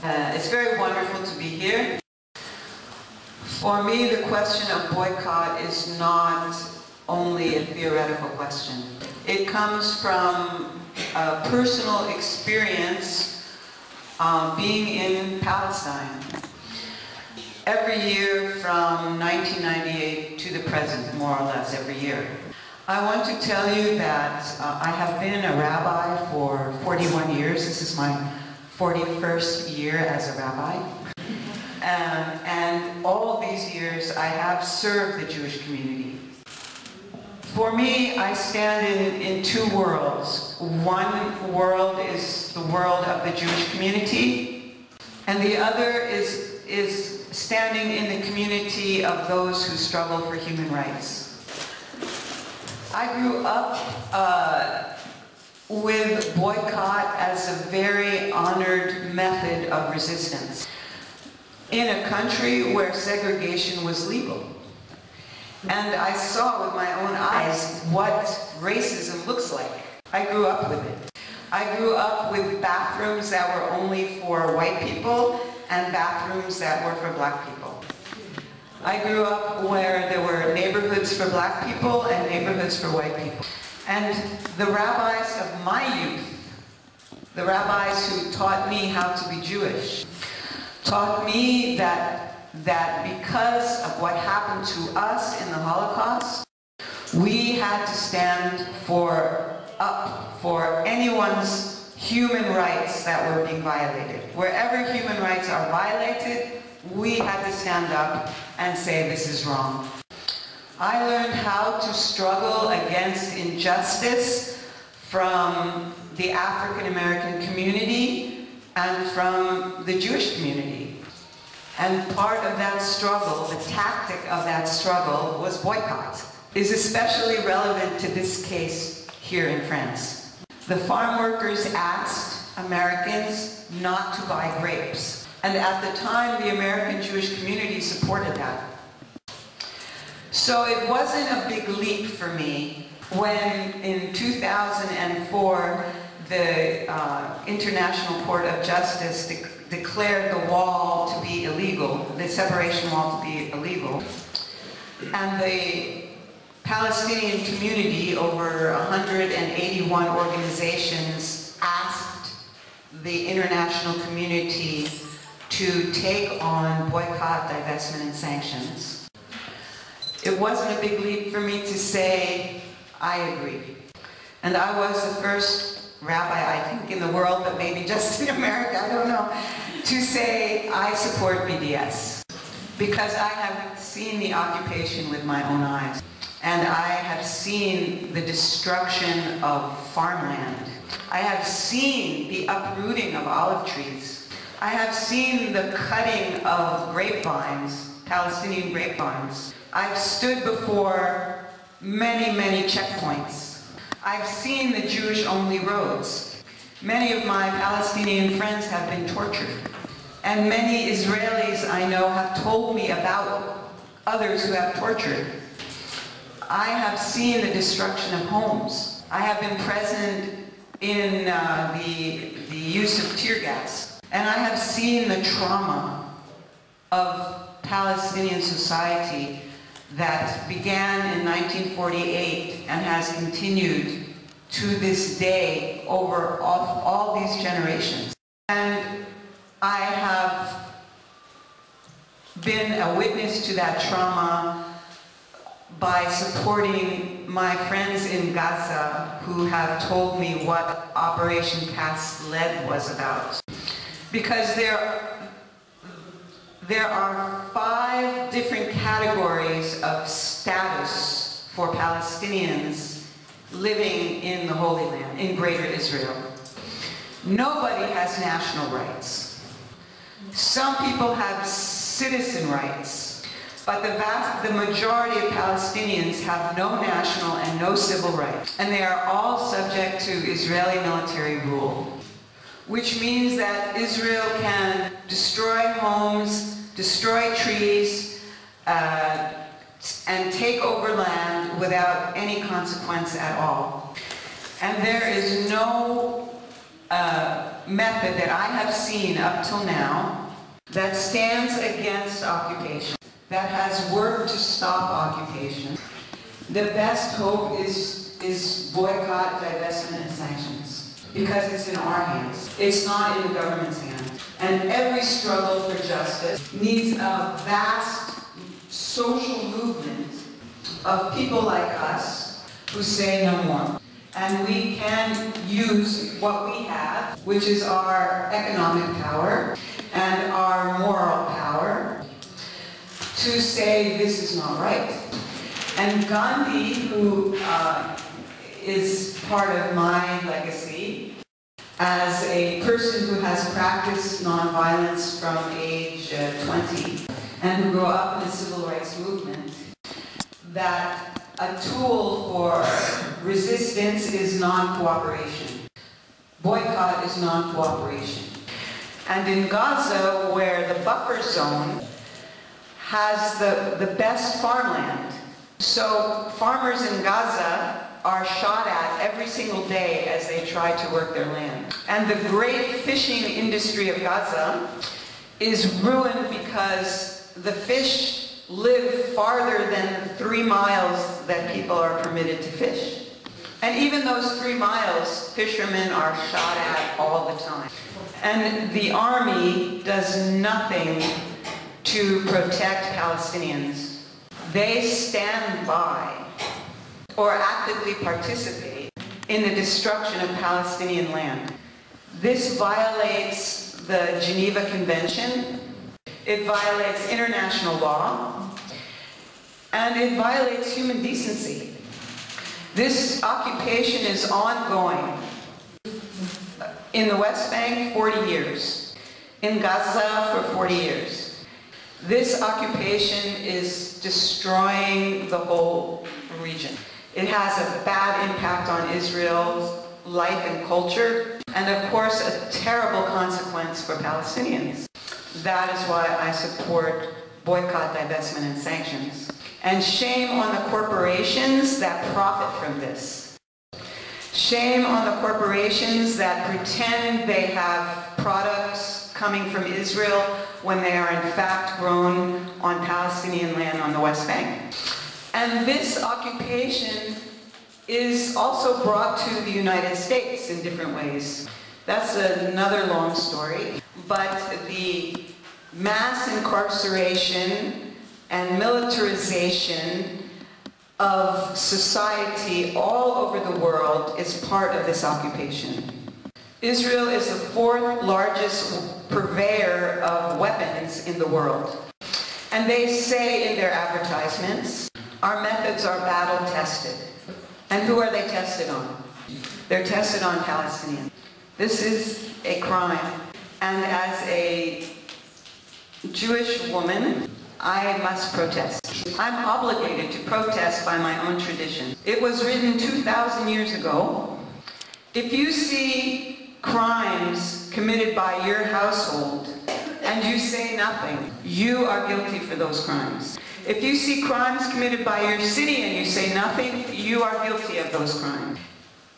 It's very wonderful to be here. For me, the question of boycott is not only a theoretical question. It comes from a personal experience being in Palestine. Every year from 1998 to the present, more or less every year. I want to tell you that I have been a rabbi for 41 years. This is my 41st year as a rabbi. And all of these years I have served the Jewish community. For me, I stand in two worlds. One world is the world of the Jewish community, and the other is standing in the community of those who struggle for human rights. I grew up with boycott as a very honored method of resistance in a country where segregation was legal. And I saw with my own eyes what racism looks like. I grew up with it. I grew up with bathrooms that were only for white people and bathrooms that were for black people. I grew up where there were neighborhoods for black people and neighborhoods for white people. And the rabbis of my youth, the rabbis who taught me how to be Jewish, taught me that because of what happened to us in the Holocaust, we had to stand up for anyone's human rights that were being violated. Wherever human rights are violated, we had to stand up and say this is wrong. I learned how to struggle against injustice from the African American community and from the Jewish community. And part of that struggle, the tactic of that struggle, was boycott. Is especially relevant to this case here in France. The farm workers asked Americans not to buy grapes. And at the time, the American Jewish community supported that. So it wasn't a big leap for me when in 2004, the International Court of Justice declared the wall to be illegal, the separation wall to be illegal. And the Palestinian community, over 181 organizations, asked the international community to take on boycott, divestment, and sanctions. It wasn't a big leap for me to say, I agree. And I was the first rabbi, I think, in the world, but maybe just in America, I don't know, to say, I support BDS. Because I have seen the occupation with my own eyes. And I have seen the destruction of farmland. I have seen the uprooting of olive trees. I have seen the cutting of grapevines, Palestinian grapevines. I've stood before many, many checkpoints. I've seen the Jewish-only roads. Many of my Palestinian friends have been tortured. And many Israelis I know have told me about others who have tortured. I have seen the destruction of homes. I have been present in the use of tear gas. And I have seen the trauma of Palestinian society that began in 1948 and has continued to this day over all these generations. And I have been a witness to that trauma by supporting my friends in Gaza who have told me what Operation Cast Lead was about. Because there are 5 different categories of status for Palestinians living in the Holy Land, in Greater Israel. Nobody has national rights. Some people have citizen rights, but the majority of Palestinians have no national and no civil rights. And they are all subject to Israeli military rule, which means that Israel can destroy homes, destroy trees, and take over land without any consequence at all. And there is no method that I have seen up till now that stands against occupation, that has worked to stop occupation. The best hope is boycott, divestment, and sanctions, because it's in our hands. It's not in the government's hands. And every struggle for justice needs a vast social movement of people like us who say no more. And we can use what we have, which is our economic power and our moral power, to say this is not right. And Gandhi, who is part of my legacy, as a person who has practiced nonviolence from age 20 and who grew up in the civil rights movement, that a tool for resistance is non-cooperation. Boycott is non-cooperation. And in Gaza, where the buffer zone has the best farmland, so farmers in Gaza are shot at every single day as they try to work their land. And the great fishing industry of Gaza is ruined because the fish live farther than the 3 miles that people are permitted to fish. And even those 3 miles, fishermen are shot at all the time. And the army does nothing to protect Palestinians. They stand by or actively participate in the destruction of Palestinian land. This violates the Geneva Convention, it violates international law, and it violates human decency. This occupation is ongoing. In the West Bank, 40 years. In Gaza, for 40 years. This occupation is destroying the whole region. It has a bad impact on Israel's life and culture, and of course a terrible consequence for Palestinians. That is why I support boycott, divestment, and sanctions. And shame on the corporations that profit from this. Shame on the corporations that pretend they have products coming from Israel when they are in fact grown on Palestinian land on the West Bank. And this occupation is also brought to the United States in different ways. That's another long story. But the mass incarceration and militarization of society all over the world is part of this occupation. Israel is the 4th largest purveyor of weapons in the world. And they say in their advertisements, our methods are battle tested. And who are they tested on? They're tested on Palestinians. This is a crime. And as a Jewish woman, I must protest. I'm obligated to protest by my own tradition. It was written 2,000 years ago. If you see crimes committed by your household and you say nothing, you are guilty for those crimes. If you see crimes committed by your city and you say nothing, you are guilty of those crimes.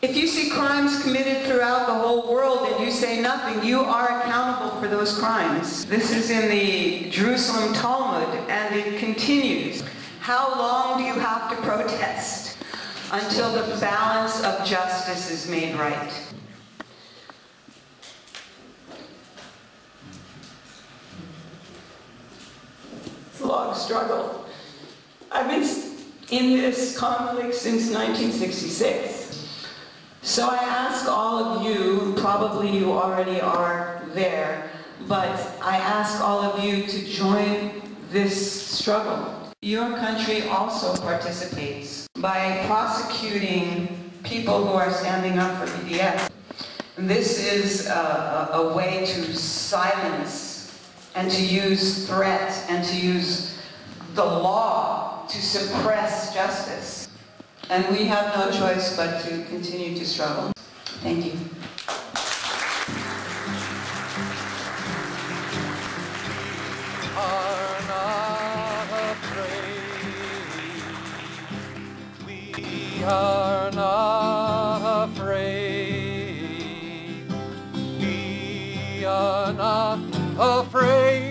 If you see crimes committed throughout the whole world and you say nothing, you are accountable for those crimes. This is in the Jerusalem Talmud, and it continues. How long do you have to protest until the balance of justice is made right? It's a long struggle. I've been in this conflict since 1966. So I ask all of you, probably you already are there, but I ask all of you to join this struggle. Your country also participates by prosecuting people who are standing up for BDS. This is a way to silence and to use threat and to use the law to suppress justice. And we have no choice but to continue to struggle. Thank you. We are not afraid. We are not afraid. afraid.